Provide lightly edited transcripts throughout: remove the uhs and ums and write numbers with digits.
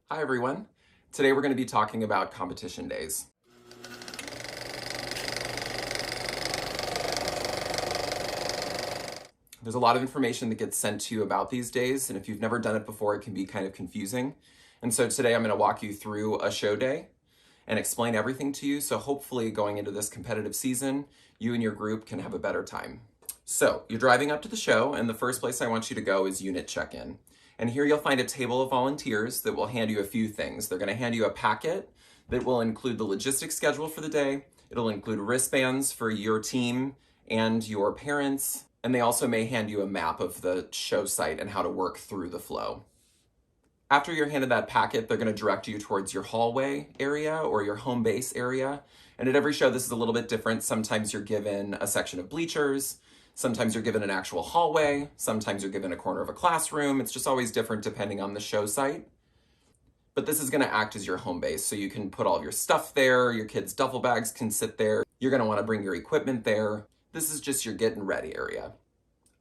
Hi everyone. Today we're going to be talking about competition days. There's a lot of information that gets sent to you about these days, and if you've never done it before, it can be kind of confusing. And so today I'm going to walk you through a show day and explain everything to you, so hopefully going into this competitive season, you and your group can have a better time. So you're driving up to the show, and the first place I want you to go is unit check-in. And here you'll find a table of volunteers that will hand you a few things. They're going to hand you a packet that will include the logistics schedule for the day. It'll include wristbands for your team and your parents. And they also may hand you a map of the show site and how to work through the flow. After you're handed that packet, they're going to direct you towards your hallway area or your home base area. And at every show, this is a little bit different. Sometimes you're given a section of bleachers. Sometimes you're given an actual hallway. Sometimes you're given a corner of a classroom. It's just always different depending on the show site. But this is going to act as your home base. So you can put all of your stuff there. Your kids' duffel bags can sit there. You're going to want to bring your equipment there. This is just your getting ready area.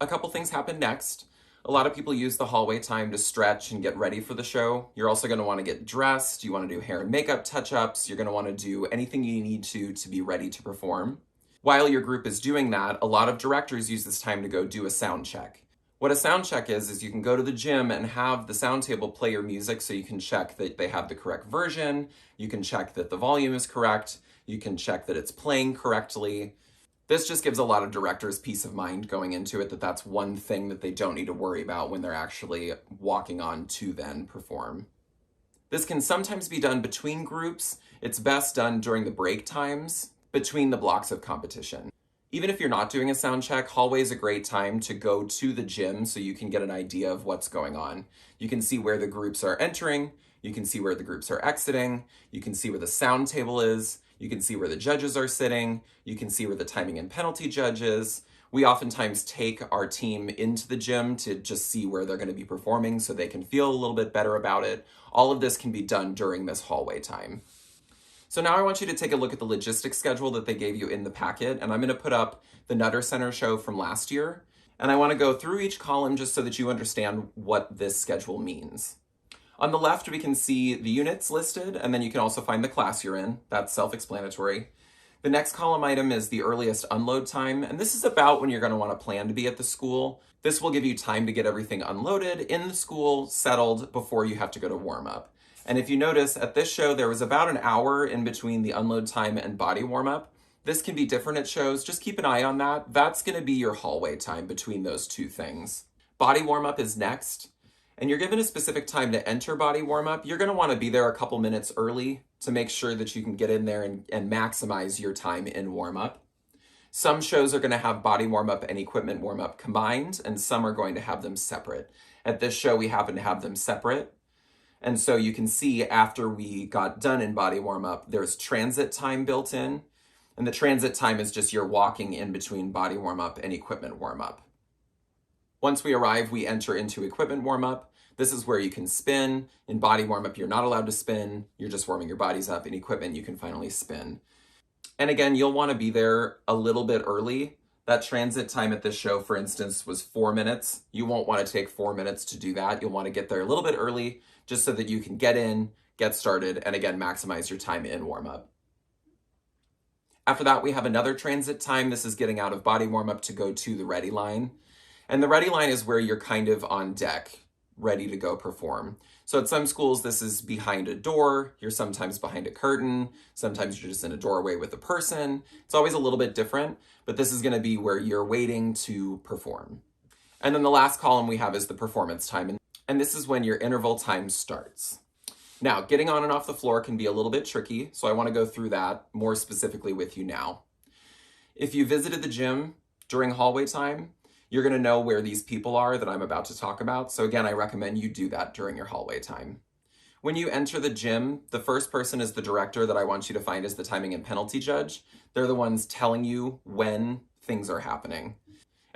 A couple things happen next. A lot of people use the hallway time to stretch and get ready for the show. You're also going to want to get dressed. You want to do hair and makeup touch-ups. You're going to want to do anything you need to be ready to perform. While your group is doing that, a lot of directors use this time to go do a sound check. What a sound check is you can go to the gym and have the sound table play your music so you can check that they have the correct version. You can check that the volume is correct. You can check that it's playing correctly. This just gives a lot of directors peace of mind going into it, that that's one thing that they don't need to worry about when they're actually walking on to then perform. This can sometimes be done between groups. It's best done during the break times between the blocks of competition. Even if you're not doing a sound check, hallway is a great time to go to the gym so you can get an idea of what's going on. You can see where the groups are entering. You can see where the groups are exiting. You can see where the sound table is. You can see where the judges are sitting. You can see where the timing and penalty judge is. We oftentimes take our team into the gym to just see where they're going to be performing so they can feel a little bit better about it. All of this can be done during this hallway time. So now I want you to take a look at the logistics schedule that they gave you in the packet, and I'm going to put up the Nutter Center show from last year. And I want to go through each column just so that you understand what this schedule means. On the left, we can see the units listed, and then you can also find the class you're in. That's self-explanatory. The next column item is the earliest unload time, and this is about when you're going to want to plan to be at the school. This will give you time to get everything unloaded in the school, settled, before you have to go to warm-up. And if you notice, at this show, there was about an hour in between the unload time and body warm-up. This can be different at shows. Just keep an eye on that. That's going to be your hallway time between those two things. Body warm-up is next. And you're given a specific time to enter body warm-up. You're going to want to be there a couple minutes early to make sure that you can get in there and maximize your time in warm-up. Some shows are going to have body warm-up and equipment warm-up combined, and some are going to have them separate. At this show, we happen to have them separate. And so you can see after we got done in body warm-up, there's transit time built in. And the transit time is just you're walking in between body warm-up and equipment warm-up. Once we arrive, we enter into equipment warm-up. This is where you can spin. In body warm-up, you're not allowed to spin. You're just warming your bodies up. In equipment, you can finally spin. And again, you'll want to be there a little bit early. That transit time at this show, for instance, was 4 minutes. You won't want to take 4 minutes to do that. You'll want to get there a little bit early just so that you can get in, get started, and again, maximize your time in warm-up. After that, we have another transit time. This is getting out of body warm-up to go to the ready line. And the ready line is where you're kind of on deck, ready to go perform. So at some schools, this is behind a door. You're sometimes behind a curtain. Sometimes you're just in a doorway with a person. It's always a little bit different, but this is going to be where you're waiting to perform. And then the last column we have is the performance time. And this is when your interval time starts. Now, getting on and off the floor can be a little bit tricky, so I want to go through that more specifically with you now. If you visited the gym during hallway time, you're going to know where these people are that I'm about to talk about. So again, I recommend you do that during your hallway time. When you enter the gym, the first person is the director that I want you to find as the timing and penalty judge. They're the ones telling you when things are happening.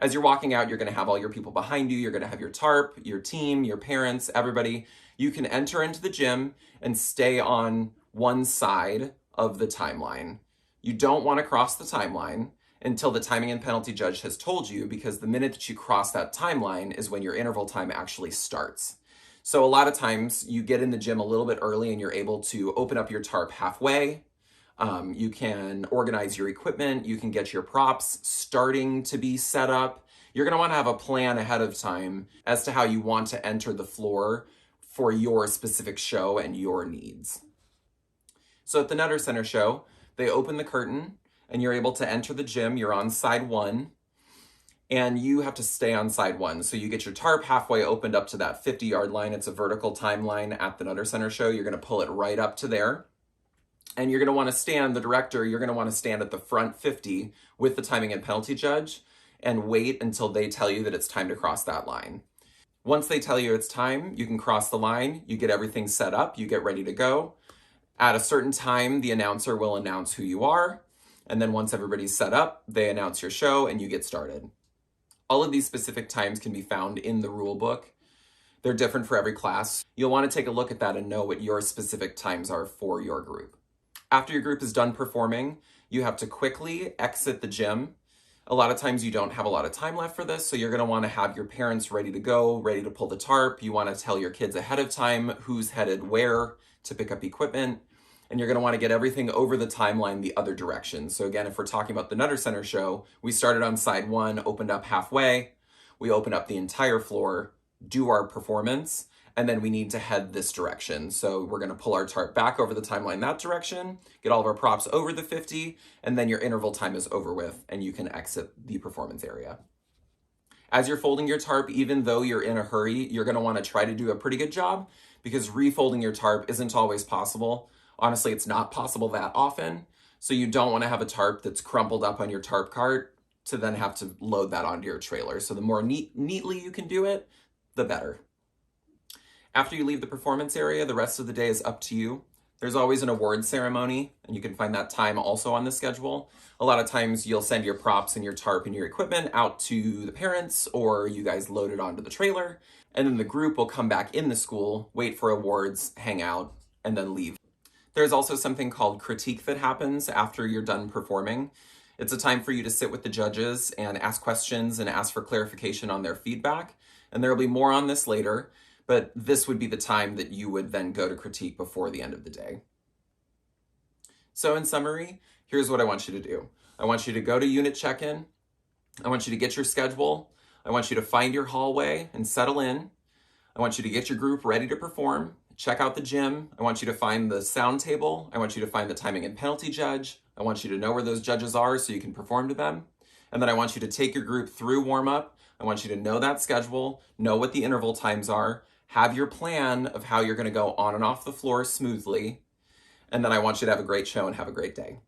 As you're walking out, you're going to have all your people behind you. You're going to have your tarp, your team, your parents, everybody. You can enter into the gym and stay on one side of the timeline. You don't want to cross the timeline until the timing and penalty judge has told you, because the minute that you cross that timeline is when your interval time actually starts. So a lot of times you get in the gym a little bit early and you're able to open up your tarp halfway. You can organize your equipment. You can get your props starting to be set up. You're going to want to have a plan ahead of time as to how you want to enter the floor for your specific show and your needs. So at the Nutter Center show, they open the curtain and you're able to enter the gym. You're on side 1 and you have to stay on side 1. So you get your tarp halfway opened up to that 50-yard line. It's a vertical timeline at the Nutter Center show. You're going to pull it right up to there. And you're going to want to stand, the director, you're going to want to stand at the front 50 with the timing and penalty judge and wait until they tell you that it's time to cross that line. Once they tell you it's time, you can cross the line, you get everything set up, you get ready to go. At a certain time, the announcer will announce who you are. And then once everybody's set up, they announce your show and you get started. All of these specific times can be found in the rule book. They're different for every class. You'll want to take a look at that and know what your specific times are for your group. After your group is done performing, you have to quickly exit the gym. A lot of times you don't have a lot of time left for this, so you're going to want to have your parents ready to go, ready to pull the tarp. You want to tell your kids ahead of time who's headed where to pick up equipment, and you're going to want to get everything over the timeline the other direction. So again, if we're talking about the Nutter Center show, we started on side 1, opened up halfway, we open up the entire floor, do our performance, and then we need to head this direction. So we're going to pull our tarp back over the timeline that direction, get all of our props over the 50, and then your interval time is over with, and you can exit the performance area. As you're folding your tarp, even though you're in a hurry, you're going to want to try to do a pretty good job because refolding your tarp isn't always possible. Honestly, it's not possible that often. So you don't want to have a tarp that's crumpled up on your tarp cart to then have to load that onto your trailer. So the more neatly you can do it, the better. After you leave the performance area, the rest of the day is up to you. There's always an award ceremony, and you can find that time also on the schedule. A lot of times you'll send your props and your tarp and your equipment out to the parents, or you guys load it onto the trailer, and then the group will come back in the school, wait for awards, hang out, and then leave. There's also something called critique that happens after you're done performing. It's a time for you to sit with the judges and ask questions and ask for clarification on their feedback, and there will be more on this later. But this would be the time that you would then go to critique before the end of the day. So in summary, here's what I want you to do. I want you to go to unit check-in. I want you to get your schedule. I want you to find your hallway and settle in. I want you to get your group ready to perform. Check out the gym. I want you to find the sound table. I want you to find the timing and penalty judge. I want you to know where those judges are so you can perform to them. And then I want you to take your group through warm-up. I want you to know that schedule, know what the interval times are, have your plan of how you're going to go on and off the floor smoothly, and then I want you to have a great show and have a great day.